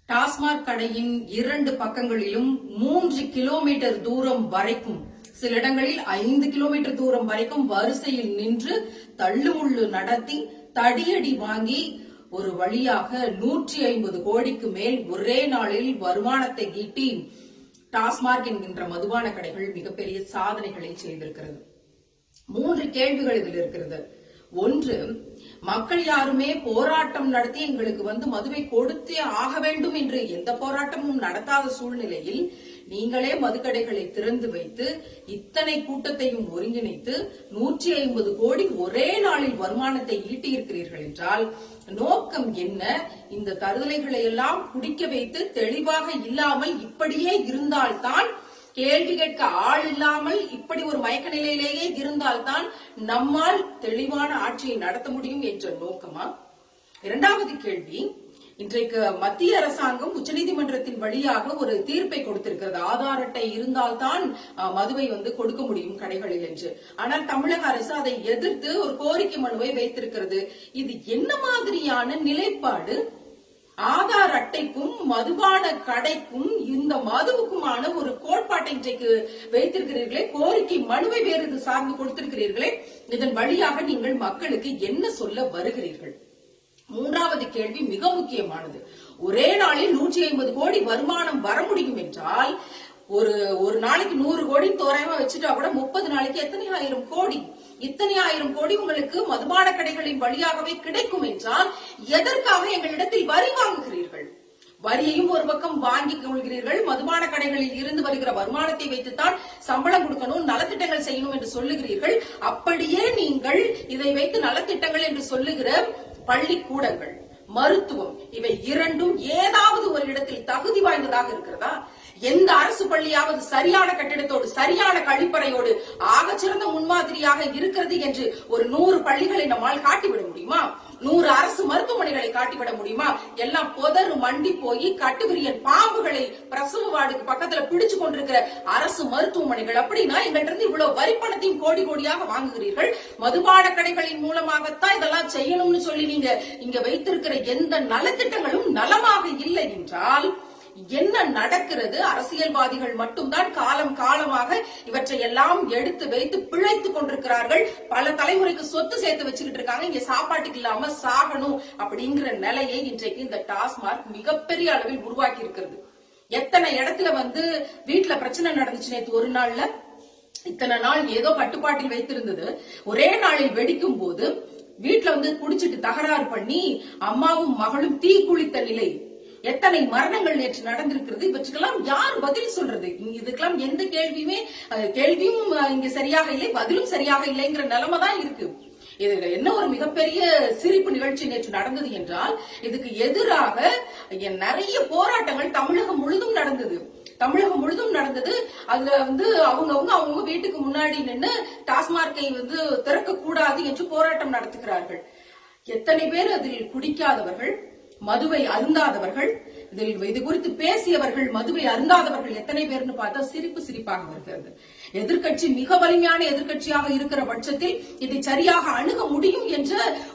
டாஸ்மாக் கடையின் 2 பக்கங்களிலும் 3 கிலோமீட்டர் தூரம் வரைக்கும், சில இடங்களில் 5 கிலோமீட்டர் தூரம் வரைக்கும் வரிசையில் நின்று தள்ளுமுள்ளு நடத்தி தடியடி வாங்கி ஒரு வழியாக 150 கோடிக்கு மேல் ஒரே நாளில் வருமானத்தை ஈட்டி டாஸ்மாக் என்கின்ற மதுபான கடைகள் மிகப்பெரிய சாதனைகளை செய்திருக்கிறது. 3 கேள்விகள் இதில் இருக்கிறது. ஒன்று, மக்கள் யாருமே போராட்டம் நடத்தி எங்களுக்கு மதுவை கொடுத்தே ஆக வேண்டும் என்று எந்த போராட்டமும் நடத்தாத சூழ்நிலையில் நீங்களே மதுக்கடைகளை திறந்து வைத்து இத்தனை கூட்டத்தையும் ஒருங்கிணைத்து 150 கோடி ஒரே நாளில் வருமானத்தை ஈட்டியிருக்கிறீர்கள் என்றால் நோக்கம் என்ன? இந்த தருதலைகளை எல்லாம் குடிக்க வைத்து தெளிவாக இல்லாமல் இப்படியே இருந்தால்தான், கேள்வி கேட்க ஆள் இல்லாமல் இப்படி ஒரு மயக்க நிலையிலேயே இருந்தால்தான் நம்மால் தெளிவான ஆட்சியை நடத்த முடியும் என்ற நோக்கமா? இரண்டாவது கேள்வி, இன்றைக்கு மத்திய அரசாங்கம் உச்சநீதிமன்றத்தின் வழியாக ஒரு தீர்ப்பை கொடுத்திருக்கிறது. ஆதார் அட்டை இருந்தால்தான் மதுவை கொடுக்க முடியும் கடைகளில் என்று. ஆனால் தமிழக அரசு அதை எதிர்த்து ஒரு கோரிக்கை மனுவை வைத்திருக்கிறது. இது என்ன மாதிரியான நிலைப்பாடு? ஆதார் அட்டைக்கும் மதுபான கடைக்கும் இந்த மதுவுக்குமான ஒரு கோட்பாட்டை இன்றைக்கு வைத்திருக்கிறீர்களே, கோரிக்கை மனுவை வேறு சார்ந்து கொடுத்திருக்கிறீர்களே, இதன் வழியாக நீங்கள் மக்களுக்கு என்ன சொல்ல வருகிறீர்கள்? மூன்றாவது கேள்வி மிக முக்கியமானது. ஒரே நாளில் 150 கோடி வருமானம் வர முடியும் என்றால் ஒரு நாளைக்கு 100 கோடி தோராயமா வச்சுட்டா கூட 30 நாளைக்கு எத்தனை ஆயிரம் கோடி? இத்தனை ஆயிரம் கோடி உங்களுக்கு மதுபான கடைகளின் வழியாகவே கிடைக்கும் என்றால் எதற்காக எங்களிடத்தில் வரி வாங்குகிறீர்கள்? வரியையும் ஒரு பக்கம் வாங்கிக் கொள்கிறீர்கள், மதுபான கடைகளில் இருந்து வருகிற வருமானத்தை வைத்துத்தான் சம்பளம் கொடுக்கணும், நலத்திட்டங்கள் செய்யணும் என்று சொல்லுகிறீர்கள். அப்படியே நீங்கள் இதை வைத்து நலத்திட்டங்கள் என்று சொல்லுகிற பள்ளிக்கூடங்கள், மருத்துவம், இவை இரண்டும் ஏதாவது ஒரு இடத்தில் தகுதி வாய்ந்ததாக இருக்கிறதா? எந்த அரசு பள்ளியாவது சரியான கட்டிடத்தோடு சரியான கழிப்பறையோடு ஆகச்சிறந்த முன்மாதிரியாக இருக்கிறது என்று ஒரு 100 பள்ளிகளை நம்மால் காட்டிவிட முடியுமா? 100 அரசு மருத்துவமனைகளை காட்டிவிட முடியுமா? எல்லாம் பொதறு மண்டி போய் கட்டுவிரியன் பாம்புகளை பிரசவ வார்டுக்கு பக்கத்துல பிடிச்சு கொண்டிருக்கிற அரசு மருத்துவமனைகள். அப்படின்னா எங்கள்கிட்ட இவ்வளவு வரி பணத்தையும் கோடி கோடியாக வாங்குகிறீர்கள். மதுபான கடைகளின் மூலமாகத்தான் இதெல்லாம் செய்யணும்னு சொல்லி நீங்க இங்க வைத்திருக்கிற எந்த நலத்திட்டங்களும் நலமாக இல்லை என்றால் என்ன நடக்கிறது? அரசியல்வாதிகள் மட்டும்தான் காலம் காலமாக இவற்றை எல்லாம் எடுத்து வைத்து பிழைத்துக் கொண்டிருக்கிறார்கள். பல தலைமுறைக்கு சொத்து சேர்த்து வச்சுக்கிட்டு இருக்காங்க. இங்க சாப்பாட்டுக்கு இல்லாம சாகணும் அப்படிங்கிற நிலையை இன்றைக்கு இந்த டாஸ்மாக் மிகப்பெரிய அளவில் உருவாக்கி இருக்கிறது. எத்தனை இடத்துல வீட்டுல பிரச்சனை நடந்துச்சு நேற்று ஒரு நாள்ல, இத்தனை நாள் ஏதோ கட்டுப்பாட்டில் வைத்திருந்தது ஒரே நாளில் வெடிக்கும் போது வீட்டுல குடிச்சிட்டு தகராறு பண்ணி அம்மாவும் மகளும் தீ குளித்த நிலை, எத்தனை மரணங்கள் நேற்று நடந்திருக்கிறது. இவற்றுக்கெல்லாம் யார் பதில் சொல்றது? இதுக்கெல்லாம் எந்த கேள்வியும் இங்க சரியாக இல்லை, பதிலும் சரியாக இல்லைங்கிற நிலைமை தான் இருக்கு. இது என்ன ஒரு மிகப்பெரிய சிரிப்பு நிகழ்ச்சி நேற்று நடந்தது என்றால், இதுக்கு எதிராக நிறைய போராட்டங்கள் தமிழகம் முழுதும் நடந்தது. அதுல அவங்க வீட்டுக்கு முன்னாடி நின்று டாஸ்மார்க்கை திறக்க கூடாது என்று போராட்டம் நடத்துகிறார்கள். எத்தனை பேர் அதில் குடிக்காதவர்கள், மதுவை அருந்தாதவர்கள், இது குறித்து பேசியவர்கள், மதுவை அருந்தாதவர்கள் எத்தனை பேர்னு பார்த்தா சிரிப்பாக வருகிறது. எதிர்கட்சி மிக வலிமையான எதிர்கட்சியாக இருக்கிற பட்சத்தில் இதை சரியாக அணுக முடியும் என்ற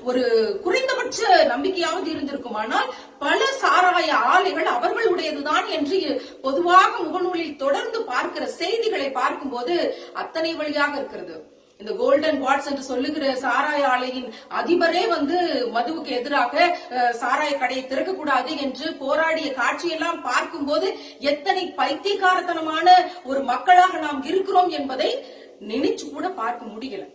ஒரு குறைந்தபட்ச நம்பிக்கையாவது இருந்திருக்குமானால், பல சாராய ஆலைகள் அவர்களுடையதுதான் என்று பொதுவாக முகநூலில் தொடர்ந்து பார்க்கிற செய்திகளை பார்க்கும்போது அத்தனை வழியாக இருக்கிறது. இந்த கோல்டன் வாட்ஸ் என்று சொல்லுகிற சாராய ஆலையின் அதிபரே மதுவுக்கு எதிராக சாராய கடையை திறக்கக்கூடாது என்று போராடிய காட்சியெல்லாம் பார்க்கும்போது எத்தனை பைத்தியக்காரத்தனமான ஒரு மக்களாக நாம் இருக்கிறோம் என்பதை நினைச்சு கூட பார்க்க முடியல.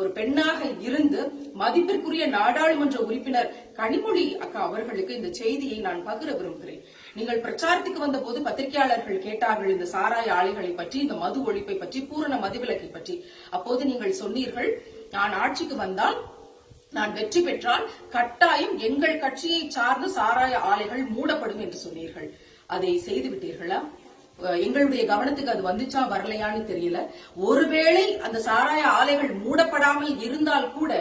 ஒரு பெண்ணாக இருந்து மதிப்பிற்குரிய நாடாளுமன்ற உறுப்பினர் கனிமொழி அக்கா அவர்களுக்கு இந்த செய்தியை நான் பகிர விரும்புகிறேன். நீங்கள் பிரச்சாரத்துக்கு வந்த போது பத்திரிகையாளர்கள் கேட்டார்கள் இந்த சாராய ஆலைகளை பற்றி, இந்த மது ஒழிப்பை பற்றி, பூரண மதுவிலக்கை பற்றி. அப்போது நீங்கள் சொன்னீர்கள், நான் ஆட்சிக்கு வந்தால், நான் வெற்றி பெற்றால் கட்டாயம் எங்கள் கட்சியை சார்ந்து சாராய ஆலைகள் மூடப்படும் என்று சொன்னீர்கள். அதை செய்து விட்டீர்களா? எங்களுடைய கவனத்துக்கு அது வந்துச்சா வரலையான்னு தெரியல. ஒருவேளை அந்த சாராய ஆலைகள் மூடப்படாமல் இருந்தால் கூட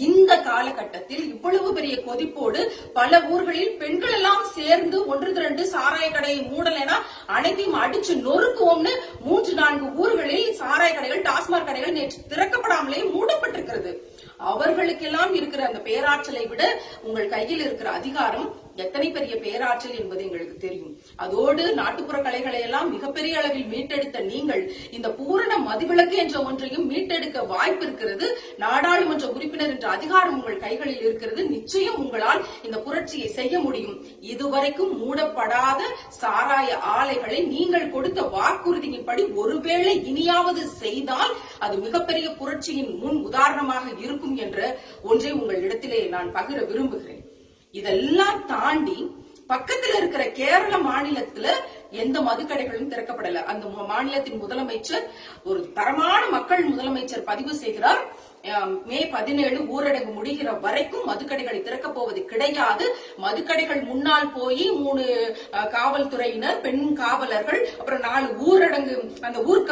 இந்த காலகட்டத்தில் இவ்வளவு பெரிய கொதிப்போடு பல ஊர்களில் பெண்கள் எல்லாம் சேர்ந்து 1-2 சாராய கடையை மூடலைன்னா அனைத்தையும் அடிச்சு நொறுக்குவோம்னு 3-4 ஊர்களில் சாராய கடைகள், டாஸ்மாக் கடைகள் நேற்று திறக்கப்படாமலே மூடப்பட்டிருக்கிறது. அவர்களுக்கெல்லாம் இருக்கிற அந்த பேராற்றலை விட உங்கள் கையில் இருக்கிற அதிகாரம் எத்தனை பெரிய பேராற்றல் என்பது எங்களுக்கு தெரியும். அதோடு நாட்டுப்புற கலைகளை எல்லாம் மிகப்பெரிய அளவில் மீட்டெடுத்த நீங்கள் இந்த பூரண மதுவிலக்கு என்ற ஒன்றையும் மீட்டெடுக்க வாய்ப்பு இருக்கிறது. நாடாளுமன்ற உறுப்பினர் என்ற அதிகாரம் உங்கள் கைகளில் இருக்கிறது. நிச்சயம் உங்களால் இந்த புரட்சியை செய்ய முடியும். இதுவரைக்கும் மூடப்படாத சாராய ஆலைகளை நீங்கள் கொடுத்த வாக்குறுதியின்படி ஒருவேளை இனியாவது செய்தால் அது மிகப்பெரிய புரட்சியின் முன் உதாரணமாக இருக்கும் என்ற ஒன்றை உங்களிடத்திலே நான் பகிர விரும்புகிறேன். இதெல்லாம் தாண்டி பக்கத்துல இருக்கிற கேரள மாநிலத்துல எந்த மதுக்கடைகளும் திறக்கப்படல. அந்த மாநிலத்தின் முதலமைச்சர், ஒரு தரமான மக்கள் முதலமைச்சர் பதிவு செய்கிறார், மே 17 ஊரடங்கு முடிகிற வரைக்கும் மதுக்கடைகளை திறக்க போவது கிடையாது. மதுக்கடைகள் முன்னால் போய் 3 காவல்துறையினர், பெண் காவலர்கள், அப்புறம் 4 ஊரடங்கு அந்த ஊர்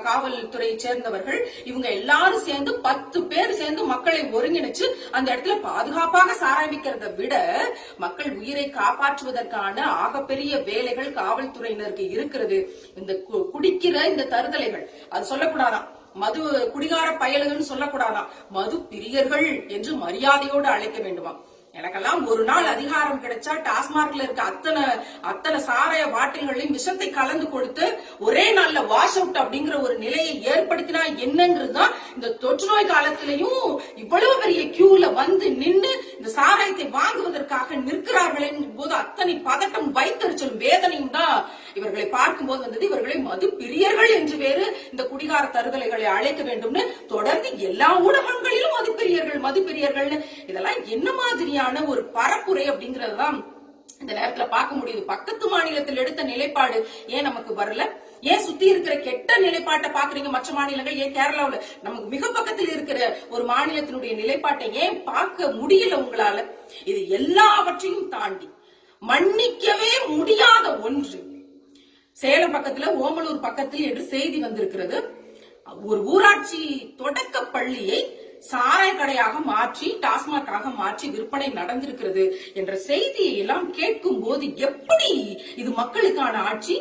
காவல்துறையை சேர்ந்தவர்கள், இவங்க எல்லாரும் சேர்ந்து 10 பேர் சேர்ந்து மக்களை ஒருங்கிணைச்சு அந்த இடத்துல பாதுகாப்பாக சாராமிக்கிறத விட மக்கள் உயிரை காப்பாற்றுவதற்கான ஆகப்பெரிய வேலைகள் காவல்துறையினருக்கு இருக்கிறது. இந்த குடிக்கிற இந்த தருதலைகள் அது சொல்லக்கூடாதான், மது குடிகார பயலுகள்னு சொல்லக்கூடாதான், மது பிரியர்கள் என்று மரியாதையோடு அழைக்க வேண்டுமா? எனக்கெல்லாம் ஒரு நாள் அதிகாரம் கிடைச்சா டாஸ்மார்க்ல இருக்க அத்தனை சாராய பாட்டில்களையும் விஷத்தை கலந்து கொடுத்து ஒரே நாள்ல வாஷ் அவுட் அப்படிங்கிற ஒரு நிலையை ஏற்படுத்தினா என்னங்கிறதுதான். இந்த தொற்று நோய் காலத்திலையும் இவ்வளவு பெரிய கியூல வந்து நின்று இந்த சாராயத்தை வாங்குவதற்காக நிற்கிறார்களே போது அத்தனை பதட்டம், வைத்தறிச்சலும், வேதனையும் தான் இவர்களை பார்க்கும் போது வந்தது. இவர்களை மது பிரியர்கள் என்று வேறு இந்த குடிகார தருதலைகளை அழைக்க வேண்டும்னு தொடர்ந்து எல்லா ஊடகங்களிலும் மது பிரியர்கள் இதெல்லாம் என்ன மாதிரியான ஒரு பரப்புரை அப்படிங்கறதுதான் இந்த நேரத்துல பார்க்க முடியுது. பக்கத்து மாநிலத்தில் எடுத்த நிலைப்பாடு ஏன் நமக்கு வரல? ஏன் சுத்தி இருக்கிற கெட்ட நிலைப்பாட்டை பாக்குறீங்க மற்ற மாநிலங்கள்? ஏன் கேரளாவுல நமக்கு மிக பக்கத்தில் இருக்கிற ஒரு மாநிலத்தினுடைய நிலைப்பாட்டை ஏன் பார்க்க முடியல உங்களால? இது எல்லாவற்றையும் தாண்டி மன்னிக்கவே முடியாத ஒன்று. சேலம் பக்கத்துல, ஓமலூர் பக்கத்தில் என்று செய்தி வந்திருக்கிறது. ஒரு ஊராட்சி தொடக்க பள்ளியை சாராய கடையாக மாற்றி, டாஸ்மாகாக மாற்றி விற்பனை நடந்திருக்கிறது என்ற செய்தியை எல்லாம் கேட்கும் போது எப்படி இது மக்களுக்கான ஆட்சி?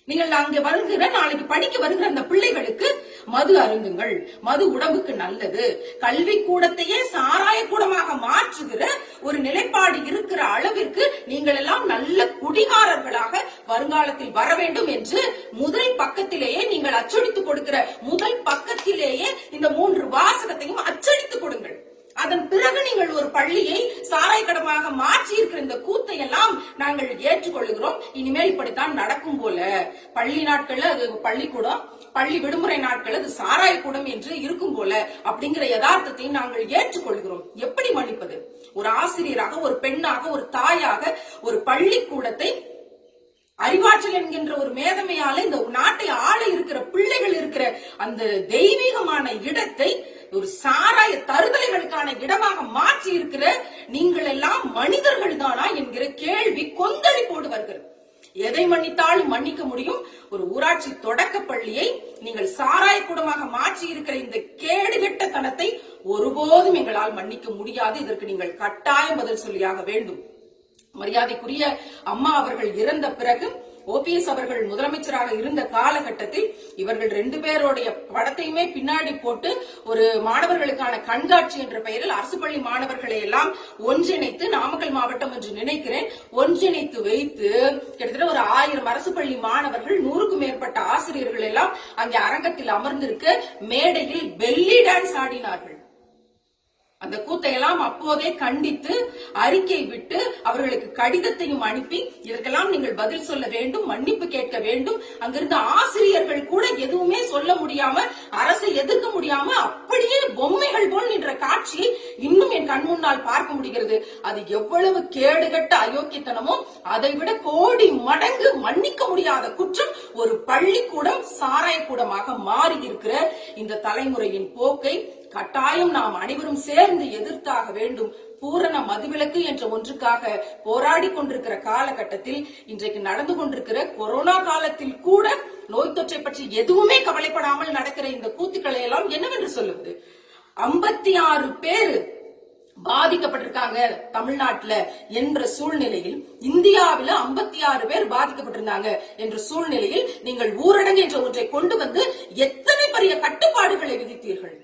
நீங்கள் அங்கே வருகிற, நாளைக்கு படிக்க வருகிற அந்த பிள்ளைகளுக்கு மது அருந்துங்கள், மது உடம்புக்கு நல்லது, கல்வி கூடத்தையே சாராய கூடமாக மாற்றுகிற ஒரு நிலைப்பாடு இருக்கிற அளவிற்கு நீங்கள் எல்லாம் நல்ல குடிகாரர்களாக வருங்காலத்தில் வர வேண்டும் என்று முதல் பக்கத்திலேயே நீங்கள் அச்சடித்துக் கொடுக்கிற முதல் பக்கத்திலேயே இந்த 3 வாசகத்தையும் அச்சடித்துக் கொடுங்கள். அதன் பிறகு நீங்கள் ஒரு பள்ளியை சாராய கடமாக மாற்றி இருக்கிற இந்த கூத்தை எல்லாம் நாங்கள் ஏற்றுக்கொள்கிறோம். இனிமேல் இப்படித்தான் நடக்கும் போல, பள்ளி நாட்கள்ல அது பள்ளிக்கூடம், பள்ளி விடுமுறை நாட்கள் அது சாராய கூடம் என்று இருக்கும் போல அப்படிங்கிற யதார்த்தத்தை நாங்கள் ஏற்றுக்கொள்கிறோம். எப்படி மன்னிப்பது? ஒரு ஆசிரியராக, ஒரு பெண்ணாக, ஒரு தாயாக, ஒரு பள்ளிக்கூடத்தை அறிவாற்றல் என்கின்ற ஒரு மேதமையால இந்த நாட்டை ஆள இருக்கிற பிள்ளைகள் இருக்கிற அந்த தெய்வீகமான இடத்தை ஒரு சாராய தருதலைகளுக்கான இடமாக மாற்றி இருக்கிற நீங்கள் எல்லாம் மனிதர்கள் தானா என்கிற கேள்வி கொந்தளிப்போடு வருகிறது. எதை மன்னித்தாலும் மன்னிக்க முடியும். ஒரு ஊராட்சி தொடக்க பள்ளியை நீங்கள் சாராய கூடமாக மாற்றி இருக்கிற இந்த கேடுகெட்டத்தனத்தை ஒருபோதும் எங்களால் மன்னிக்க முடியாது. இதற்கு நீங்கள் கட்டாயம் பதில் சொல்லியாக வேண்டும். மரியாதைக்குரிய அம்மா அவர்கள் இறந்த பிறகு ஓபிஎஸ் அவர்கள் முதலமைச்சராக இருந்த காலகட்டத்தில் இவர்கள் 2 பேருடைய படத்தையுமே பின்னாடி போட்டு ஒரு மாணவர்களுக்கான கண்காட்சி என்ற பெயரில் அரசு பள்ளி மாணவர்களை எல்லாம் ஒன்றிணைத்து, நாமக்கல் மாவட்டம் என்று நினைக்கிறேன், ஒன்றிணைத்து வைத்து கிட்டத்தட்ட ஒரு 1000 அரசு பள்ளி மாணவர்கள், 100க்கும் மேற்பட்ட ஆசிரியர்கள் எல்லாம் அங்கே அரங்கத்தில் அமர்ந்திருக்க மேடையில் பெல்லி டான்ஸ் ஆடினார்கள். அந்த கூத்தையெல்லாம் அப்போதே கண்டித்து அறிக்கை விட்டு அவர்களுக்கு கடிதத்தையும் அனுப்பி இதற்கெல்லாம் நீங்கள் பதில் சொல்ல வேண்டும், மன்னிப்பு கேட்க வேண்டும். அங்கிருந்த ஆசிரியர்கள் கூட எதுவுமே சொல்ல முடியாம, அரசை எதிர்க்க முடியாம அப்படியே பொம்மைகள் போல் நின்ற காட்சியை இன்னும் என் கண் முன்னால் பார்க்க முடிகிறது. அது எவ்வளவு கேடுகட்ட அயோக்கியத்தனமோ அதை விட கோடி மடங்கு மன்னிக்க முடியாத குற்றம் ஒரு பள்ளிக்கூடம் சாராய கூடமாக மாறி இருக்கிற இந்த தலைமுறையின் போக்கை கட்டாயம் நாம் அனைவரும் சேர்ந்து எதிர்த்தாக வேண்டும். பூரண மதுவிலக்கு என்ற ஒன்றுக்காக போராடி கொண்டிருக்கிற காலகட்டத்தில், இன்றைக்கு நடந்து கொண்டிருக்கிற கொரோனா காலத்தில் கூட நோய் தொற்றை பற்றி எதுவுமே கவலைப்படாமல் நடக்கிற இந்த கூத்துக்களை எல்லாம் என்னவென்று சொல்லுவது? 56 பேர் பாதிக்கப்பட்டிருக்காங்க தமிழ்நாட்டுல என்ற சூழ்நிலையில், இந்தியாவில 56 பேர் பாதிக்கப்பட்டிருந்தாங்க என்ற சூழ்நிலையில் நீங்கள் ஊரடங்கு என்ற ஒன்றை கொண்டு வந்து எத்தனை பெரிய கட்டுப்பாடுகளை விதித்தீர்கள்.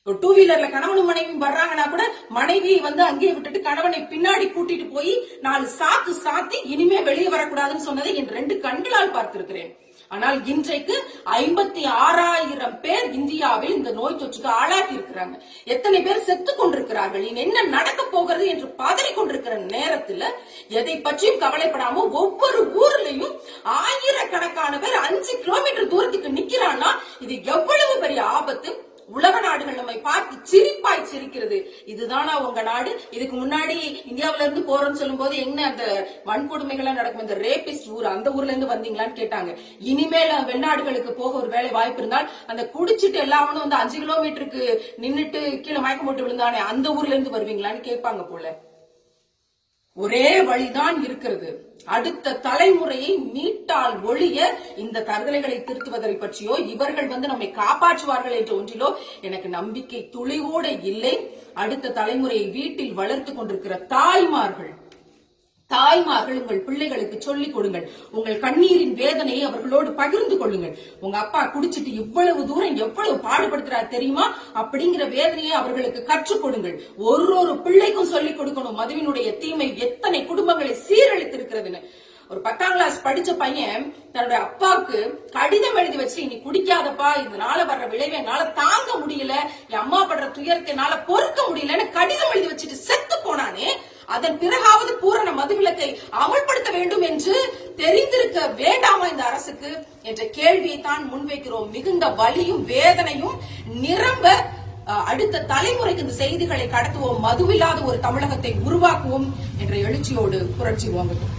2 வீலர்ல கணவனும் மனைவியும் வர்றாங்கன்னா கூட மனைவியை அங்கேயே விட்டுட்டு கணவனை பின்னாடி கூட்டிட்டு போய் 4 சாத்து சாத்தி இனிமே வெளியே வரக்கூடாதுன்னு சொன்னதை என் 2 கண்களால் பார்த்திருக்கிறேன். ஆனால் இன்றைக்கு 56,000 பேர் இந்தியாவில் இந்த நோய் தொற்றுக்கு ஆளாகி இருக்கிறாங்க. எத்தனை பேர் செத்து கொண்டிருக்கிறார்கள், என்ன நடக்க போகிறது என்று பதறிக் கொண்டிருக்கிற நேரத்துல எதை பற்றியும் கவலைப்படாம ஒவ்வொரு ஊர்லயும் ஆயிரக்கணக்கான பேர் 5 கிலோமீட்டர் தூரத்துக்கு நிக்கிறான்னா இது எவ்வளவு பெரிய ஆபத்து. உலக நாடுகள் நம்மை பார்த்து சிரிப்பாய் சிரிக்கிறது. இதுதானா உங்க நாடு? இதுக்கு முன்னாடி இந்தியாவில இருந்து போறோம்னு சொல்லும் போது என்ன அந்த வன்கொடுமைகள் நடக்கும், இந்த ரேபிஸ்ட் ஊர், அந்த ஊர்ல இருந்து வந்தீங்களான்னு கேட்டாங்க. இனிமேல் வெளிநாடுகளுக்கு போக ஒரு வேலை வாய்ப்பு இருந்தால் அந்த குடிச்சிட்டு எல்லாவனும் 5 கிலோமீட்டருக்கு நின்னுட்டு கீழே மயக்கம் போட்டு விழுந்தானே அந்த ஊர்ல இருந்து வருவீங்களான்னு கேட்பாங்க போல. ஒரே வழிதான் இருக்கிறது. அடுத்த தலைமுறையை மீட்டால் ஒழிய இந்த தருதலைகளை திருத்துவதை பற்றியோ இவர்கள் நம்மை காப்பாற்றுவார்கள் என்ற ஒன்றிலோ எனக்கு நம்பிக்கை துளி கூட இல்லை. அடுத்த தலைமுறையை வீட்டில் வளர்த்து கொண்டிருக்கிற தாய்மார்கள் உங்கள் பிள்ளைகளுக்கு சொல்லிக் கொடுங்கள். உங்கள் கண்ணீரின் வேதனையை அவர்களோடு பகிர்ந்து கொள்ளுங்கள். உங்க அப்பா குடிச்சிட்டு இவ்வளவு தூரம் எவ்வளவு பாடுபடுத்துறாரு தெரியுமா அப்படிங்கிற வேதனையை அவர்களுக்கு கற்றுக் கொடுங்கள். ஒரு பிள்ளைக்கும் சொல்லிக் கொடுக்கணும் மதுவினுடைய தீமை எத்தனை குடும்பங்களை சீரழித்திருக்கிறதுன்னு. ஒரு 10ஆம் கிளாஸ் படிச்ச பையன் தன்னுடைய அப்பாவுக்கு கடிதம் எழுதி வச்சு, நீ குடிக்காதப்பா, இதனால வர்ற விளைவை என்னால தாங்க முடியல, என் அம்மா படுற துயரத்தை என்னால பொறுக்க முடியலன்னு கடிதம் எழுதி வச்சுட்டு செத்து போனானே. அதன் பிறகாவது பூரண மதுவிலக்கை அமல்படுத்த வேண்டும் என்று தெரிந்திருக்க வேண்டாமா இந்த அரசுக்கு என்ற கேள்வியை தான் முன்வைக்கிறோம். மிகுந்த வலியும் வேதனையும் நிரம்ப அடுத்த தலைமுறைக்கு இந்த செய்திகளை கடத்துவோம். மதுவில்லாத ஒரு தமிழகத்தை உருவாக்குவோம் என்ற எழுச்சியோடு புரட்சி ஓங்குவோம்.